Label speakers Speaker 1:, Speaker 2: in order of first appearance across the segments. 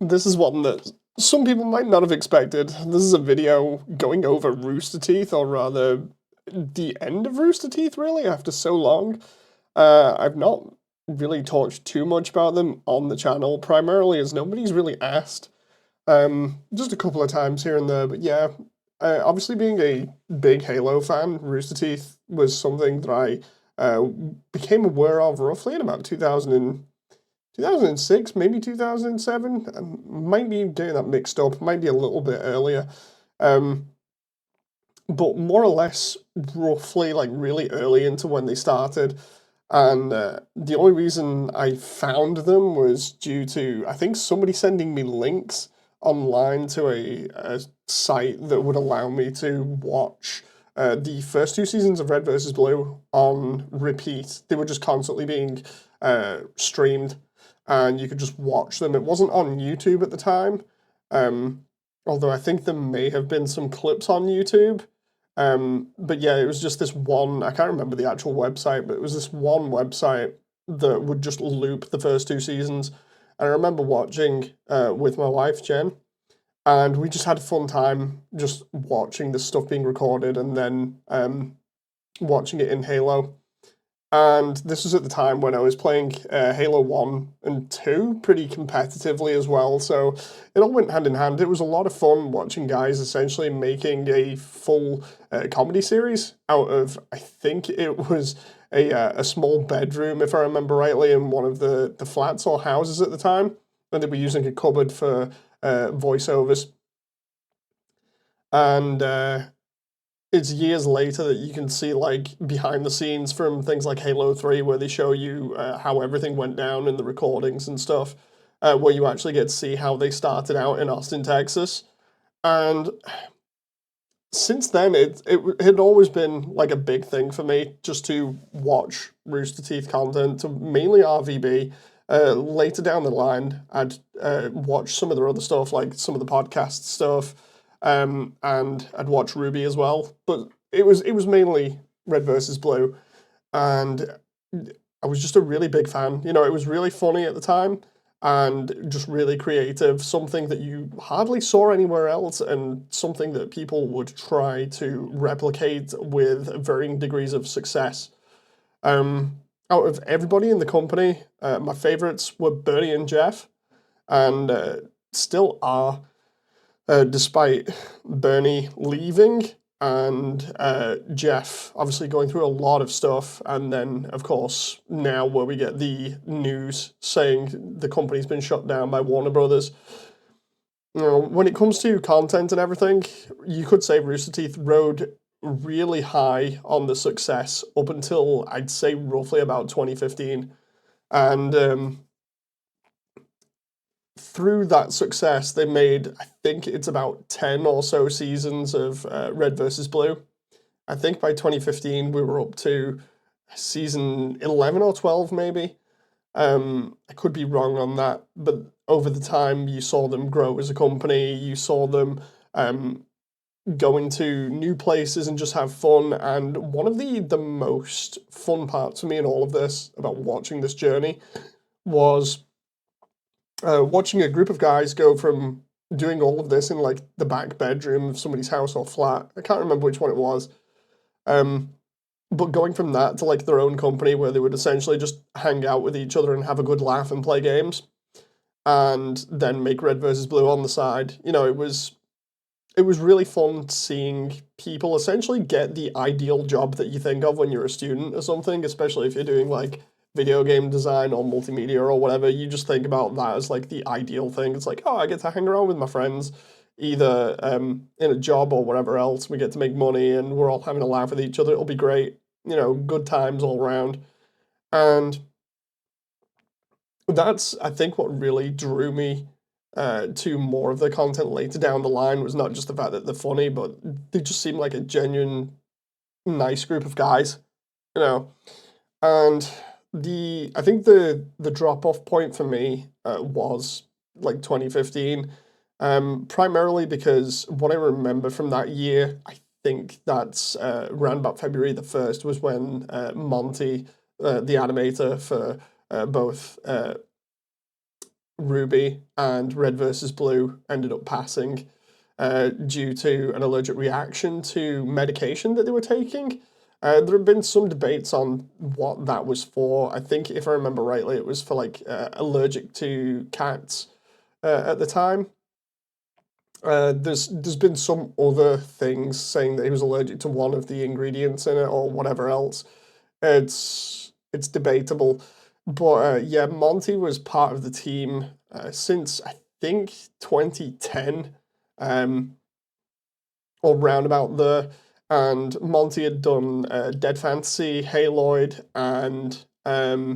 Speaker 1: This is one that some people might not have expected. This is a video going over Rooster Teeth, or rather, the end of Rooster Teeth, really, after so long. I've not really talked too much about them on the channel, primarily as nobody's really asked. Just a couple of times here and there, but yeah. Obviously, being a big Halo fan, Rooster Teeth was something that I became aware of roughly in about 2006, maybe 2007. Might be getting that mixed up, might be a little bit earlier. Um, but more or less, roughly, like really early into when they started. And the only reason I found them was due to, I think, somebody sending me links online to a site that would allow me to watch the first two seasons of Red versus Blue on repeat. They were just constantly being streamed, and you could just watch them. It wasn't on YouTube at the time, um, although I think there may have been some clips on YouTube. But yeah, it was just this one, I can't remember the actual website, but it was this one website that would just loop the first two seasons. And I remember watching with my wife, Jen, and we just had a fun time just watching this stuff being recorded and then watching it in Halo. And this was at the time when I was playing Halo 1 and 2 pretty competitively as well, so it all went hand in hand. It was a lot of fun watching guys essentially making a full comedy series out of, I think it was a small bedroom, if I remember rightly, in one of the flats or houses at the time, and they were using a cupboard for voiceovers. And it's years later that you can see like behind the scenes from things like Halo 3 where they show you how everything went down in the recordings and stuff, where you actually get to see how they started out in Austin, Texas. And since then, it had always been like a big thing for me just to watch Rooster Teeth content, to mainly RVB. Later down the line, I'd watch some of their other stuff, like some of the podcast stuff, and I'd watch Ruby as well. But it was mainly Red versus Blue, and I was just a really big fan. You know, it was really funny at the time and just really creative, something that you hardly saw anywhere else, and something that people would try to replicate with varying degrees of success. Out of everybody in the company, my favorites were Bernie and Jeff, and still are, despite Bernie leaving and Jeff obviously going through a lot of stuff, and then of course now where we get the news saying the company's been shut down by Warner Brothers. You know, when it comes to content and everything, you could say Rooster Teeth rode really high on the success up until I'd say roughly about 2015, and through that success, they made, I think it's about 10 or so seasons of Red versus Blue. I think by 2015, we were up to season 11 or 12, maybe. I could be wrong on that, but over the time, you saw them grow as a company, you saw them um, go into new places and just have fun. And one of the most fun parts for me in all of this, about watching this journey, was watching a group of guys go from doing all of this in like the back bedroom of somebody's house or flat. I can't remember which one it was. Um, but going from that to like their own company where they would essentially just hang out with each other and have a good laugh and play games, and then make Red versus Blue on the side. You know, it was really fun seeing people essentially get the ideal job that you think of when you're a student or something, especially if you're doing like video game design or multimedia or whatever. You just think about that as like the ideal thing. It's like, oh, I get to hang around with my friends, either in a job or whatever else. We get to make money and we're all having a laugh with each other. It'll be great. You know, good times all around. And that's, I think, what really drew me to more of the content later down the line, was not just the fact that they're funny, but they just seem like a genuine, nice group of guys, you know. And I think the drop off point for me was like 2015, primarily because what I remember from that year, I think that's around about February the 1st, was when Monty, the animator for both Ruby and Red versus Blue ended up passing due to an allergic reaction to medication that they were taking. There have been some debates on what that was for. I think, if I remember rightly, it was for like allergic to cats at the time. There's been some other things saying that he was allergic to one of the ingredients in it or whatever else. It's debatable, but yeah, Monty was part of the team since I think 2010, um, or roundabout there. And Monty had done Dead Fantasy, Haloid, and I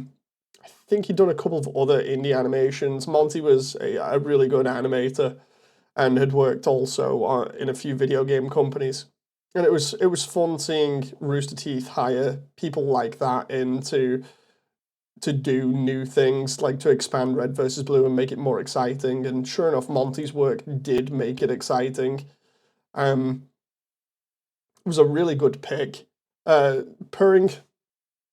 Speaker 1: think he'd done a couple of other indie animations. Monty was a really good animator and had worked also in a few video game companies. And it was fun seeing Rooster Teeth hire people like that in to do new things, like to expand Red versus Blue and make it more exciting. And sure enough, Monty's work did make it exciting. Um, it was a really good pick. Pairing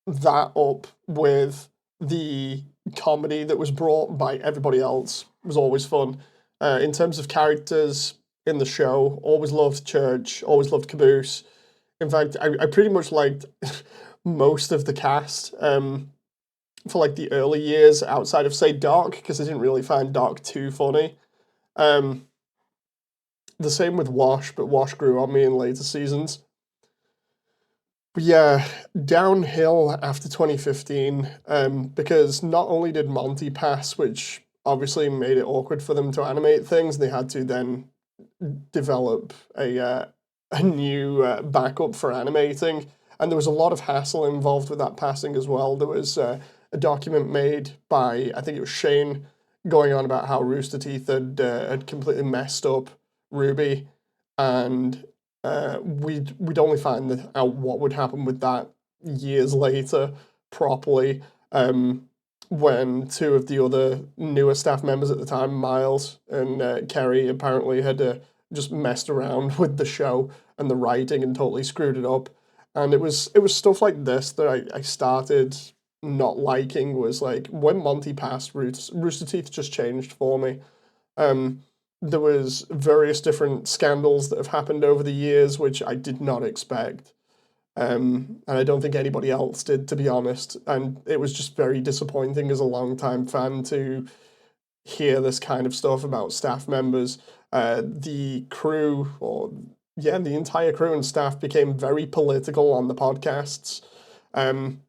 Speaker 1: that up with the comedy that was brought by everybody else was always fun. In terms of characters in the show, always loved Church, always loved Caboose. In fact, I pretty much liked most of the cast for like the early years outside of, say, Doc, because I didn't really find Doc too funny. Um, the same with Wash, but Wash grew on me in later seasons. But yeah, downhill after 2015, because not only did Monty pass, which obviously made it awkward for them to animate things, they had to then develop a new backup for animating, and there was a lot of hassle involved with that passing as well. There was a document made by, I think it was Shane, going on about how Rooster Teeth had completely messed up Ruby, and we'd only find out what would happen with that years later properly. When two of the other newer staff members at the time, Miles and Kerry, apparently had just messed around with the show and the writing and totally screwed it up. And it was stuff like this that I started not liking. Was like when Monty passed, Rooster Teeth just changed for me. Um, there was various different scandals that have happened over the years, which I did not expect. And I don't think anybody else did, to be honest. And it was just very disappointing as a long-time fan to hear this kind of stuff about staff members. The crew, or yeah, the entire crew and staff became very political on the podcasts. Um,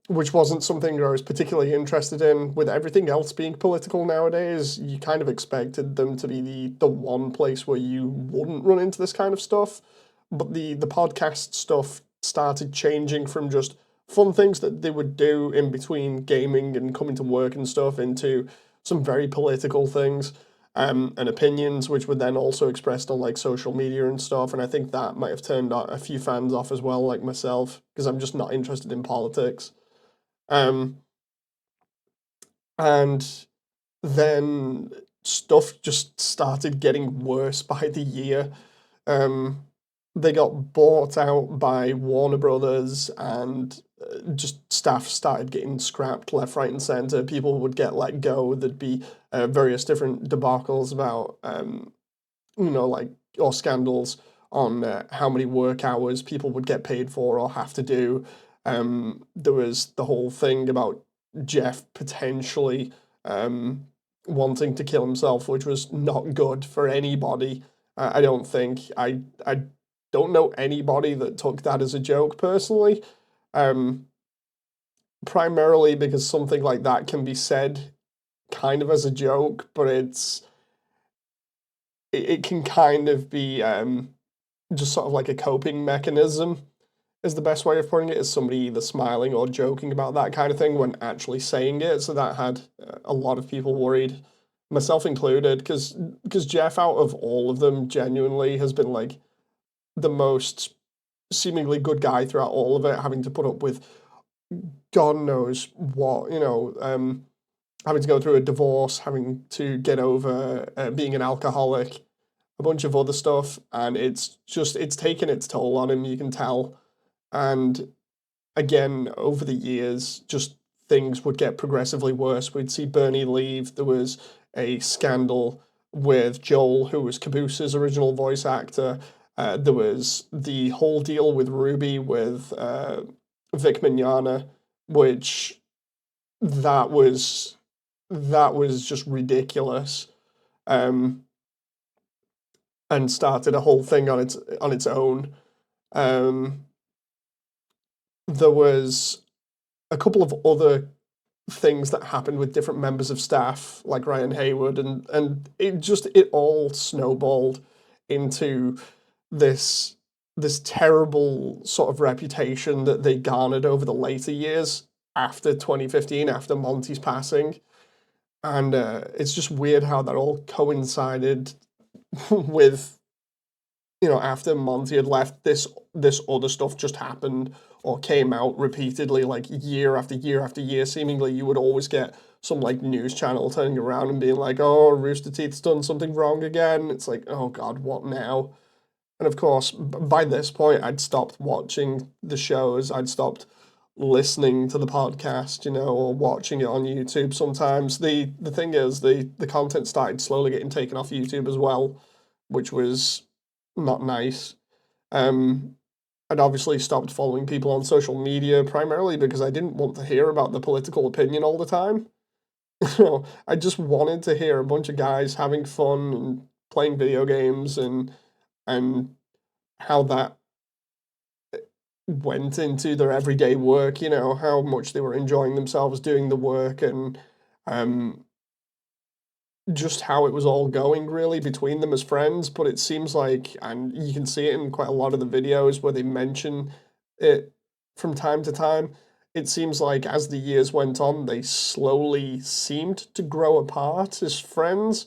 Speaker 1: which wasn't something I was particularly interested in. With everything else being political nowadays, you kind of expected them to be the one place where you wouldn't run into this kind of stuff. But the podcast stuff started changing from just fun things that they would do in between gaming and coming to work and stuff into some very political things. And opinions, which were then also expressed on like social media and stuff. And I think that might have turned a few fans off as well, like myself, because I'm just not interested in politics. Um, and then stuff just started getting worse by the year. Um, they got bought out by Warner Brothers, and just staff started getting scrapped left, right, and center. People would get let go. There'd be various different debacles about, like, or scandals on how many work hours people would get paid for or have to do. There was the whole thing about Jeff potentially um, wanting to kill himself, which was not good for anybody. I don't think. I don't know anybody that took that as a joke personally. Um, Primarily because something like that can be said kind of as a joke, but it can kind of be just sort of like a coping mechanism is the best way of putting it, is somebody either smiling or joking about that kind of thing when actually saying it. So that had a lot of people worried, myself included, because Jeff, out of all of them, genuinely has been like the most seemingly good guy throughout all of it, having to put up with God knows what, having to go through a divorce, having to get over being an alcoholic, a bunch of other stuff, and it's taken its toll on him, you can tell. And again, over the years, just things would get progressively worse. We'd see Bernie leave. There was a scandal with Joel, who was Caboose's original voice actor. There was the whole deal with Ruby with Vic Mignogna, which that was that was just ridiculous, um, and started a whole thing on its own. Um, there was a couple of other things that happened with different members of staff, like Ryan Haywood, and it all snowballed into this this terrible sort of reputation that they garnered over the later years after 2015, after Monty's passing. And it's just weird how that all coincided with, after Monty had left, this other stuff just happened or came out repeatedly, like year after year after year. Seemingly, you would always get some like news channel turning around and being like, "Oh, Rooster Teeth's done something wrong again." It's like, "Oh God, what now?" And of course, by this point, I'd stopped watching the shows. I'd stopped listening to the podcast, or watching it on YouTube. Sometimes the thing is, the content started slowly getting taken off YouTube as well, which was not nice. Um, I'd obviously stopped following people on social media primarily because I didn't want to hear about the political opinion all the time. I just wanted to hear a bunch of guys having fun and playing video games and how that went into their everyday work, how much they were enjoying themselves doing the work and um just how it was all going really between them as friends. But it seems like, and you can see it in quite a lot of the videos where they mention it from time to time, it seems like as the years went on, they slowly seemed to grow apart as friends.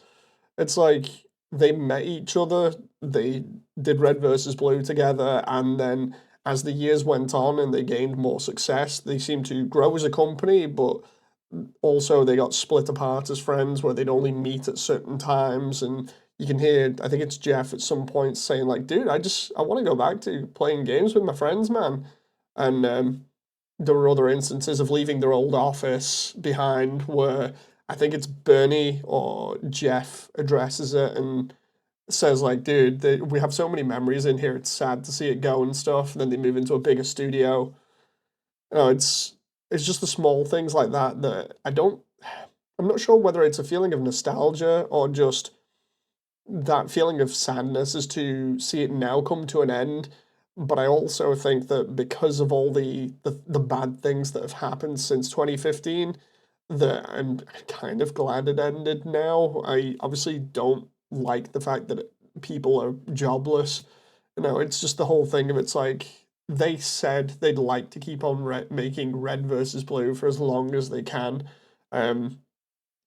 Speaker 1: It's like they met each other, they did Red versus Blue together, and then as the years went on and they gained more success, they seemed to grow as a company, but also they got split apart as friends where they'd only meet at certain times. And you can hear, I think it's Jeff at some point saying like, "Dude, I want to go back to playing games with my friends, man." And there were other instances of leaving their old office behind where I think it's Bernie or Jeff addresses it and says like, "Dude, we have so many memories in here. It's sad to see it go and stuff." And then they move into a bigger studio. It's just the small things like that that I'm not sure whether it's a feeling of nostalgia or just that feeling of sadness as to see it now come to an end. But I also think that because of all the bad things that have happened since 2015, that I'm kind of glad it ended now. I obviously don't like the fact that people are jobless. It's just the whole thing of it's like they said they'd like to keep on making Red versus Blue for as long as they can. Um,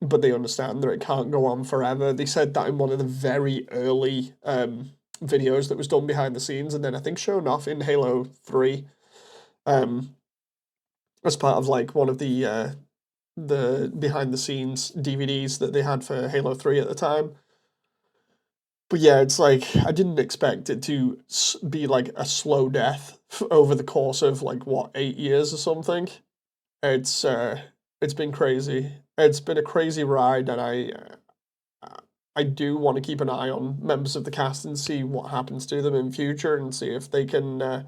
Speaker 1: but they understand that it can't go on forever. They said that in one of the very early videos that was done behind the scenes, and then I think shown off in Halo 3 um, as part of like one of the behind the scenes DVDs that they had for Halo 3 at the time. But yeah, it's like I didn't expect it to be like a slow death over the course of like what 8 years or something. It's uh, it's been crazy. It's been a crazy ride, and I do want to keep an eye on members of the cast and see what happens to them in future, and see if they can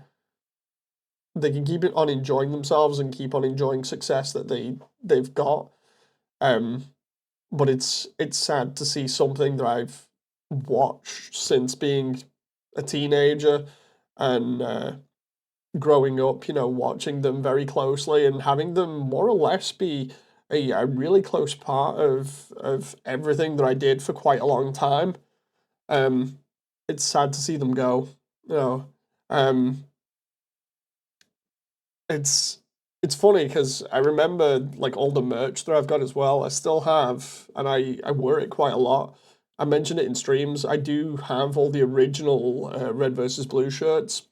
Speaker 1: keep it on enjoying themselves and keep on enjoying success that they've got. Um, but it's sad to see something that I've watched since being a teenager and growing up, watching them very closely and having them more or less be a really close part of everything that I did for quite a long time. Um, it's sad to see them go. You know, um, it's it's funny because I remember like all the merch that I've got as well. I still have, and I wear it quite a lot. I mentioned it in streams. I do have all the original Red versus Blue shirts.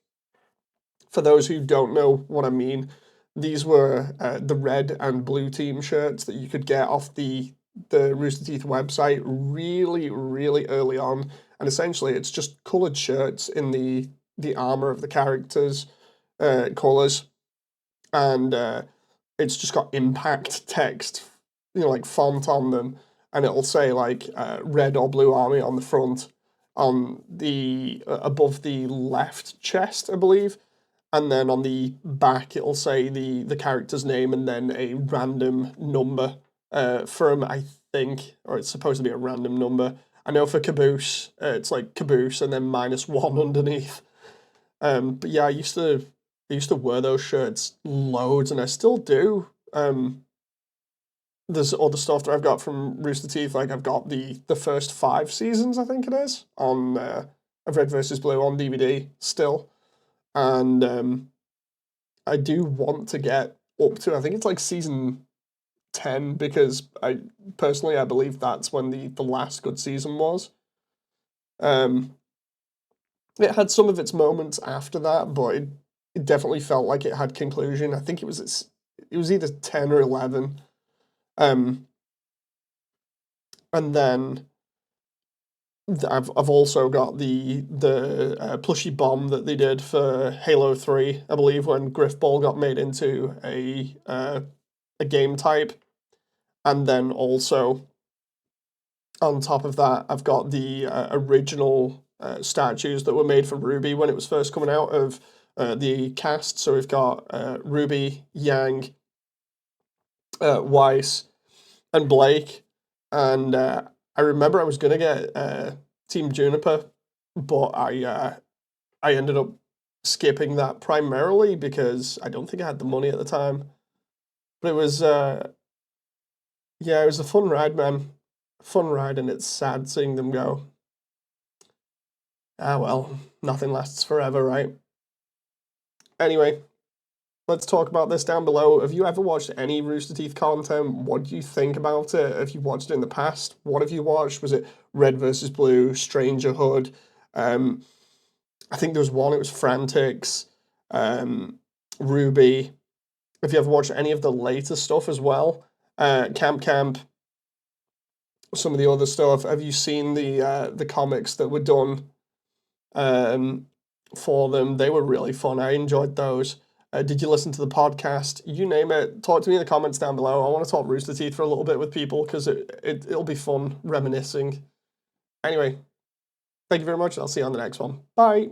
Speaker 1: For those who don't know what I mean, these were the red and blue team shirts that you could get off the Rooster Teeth website really, really early on. And essentially, it's just colored shirts in the armor of the characters' colors, and it's just got impact text, like font on them. and it'll say like red or blue army on the front, on the above the left chest, I believe, and then on the back it'll say the character's name and then a random number from, I think, or it's supposed to be a random number. I know for Caboose, it's like Caboose and then -1 underneath. But yeah, I used to wear those shirts loads, and I still do. There's other stuff that I've got from Rooster Teeth, like I've got the first 5 seasons, I think it is, on of Red versus Blue on DVD still, and I do want to get up to, I think it's like season 10, because I believe that's when the last good season was. Um, it had some of its moments after that, but it definitely felt like it had conclusion. I think it was either 10 or 11. Um, and then I've also got the plushy bomb that they did for Halo 3, I believe, when Griffball got made into a game type. And then also on top of that, I've got the original statues that were made for Ruby when it was first coming out of the cast. So we've got Ruby, Yang, Weiss, and Blake. And I remember I was gonna get Team Juniper, but I ended up skipping that primarily because I don't think I had the money at the time. But it was yeah, it was a fun ride, man. Fun ride, and it's sad seeing them go. Ah well, nothing lasts forever, right? Anyway, let's talk about this down below. Have you ever watched any Rooster Teeth content? What do you think about it? Have you watched it in the past? What have you watched? Was it Red versus Blue, Strangerhood? Um, I think there was one, it was Frantics, um, Ruby. Have you ever watched any of the later stuff as well? Camp Camp, some of the other stuff. Have you seen the comics that were done um, for them? They were really fun. I enjoyed those. Did you listen to the podcast? You name it. Talk to me in the comments down below. I want to talk Rooster Teeth for a little bit with people because it'll be fun reminiscing. Anyway, thank you very much. I'll see you on the next one. Bye.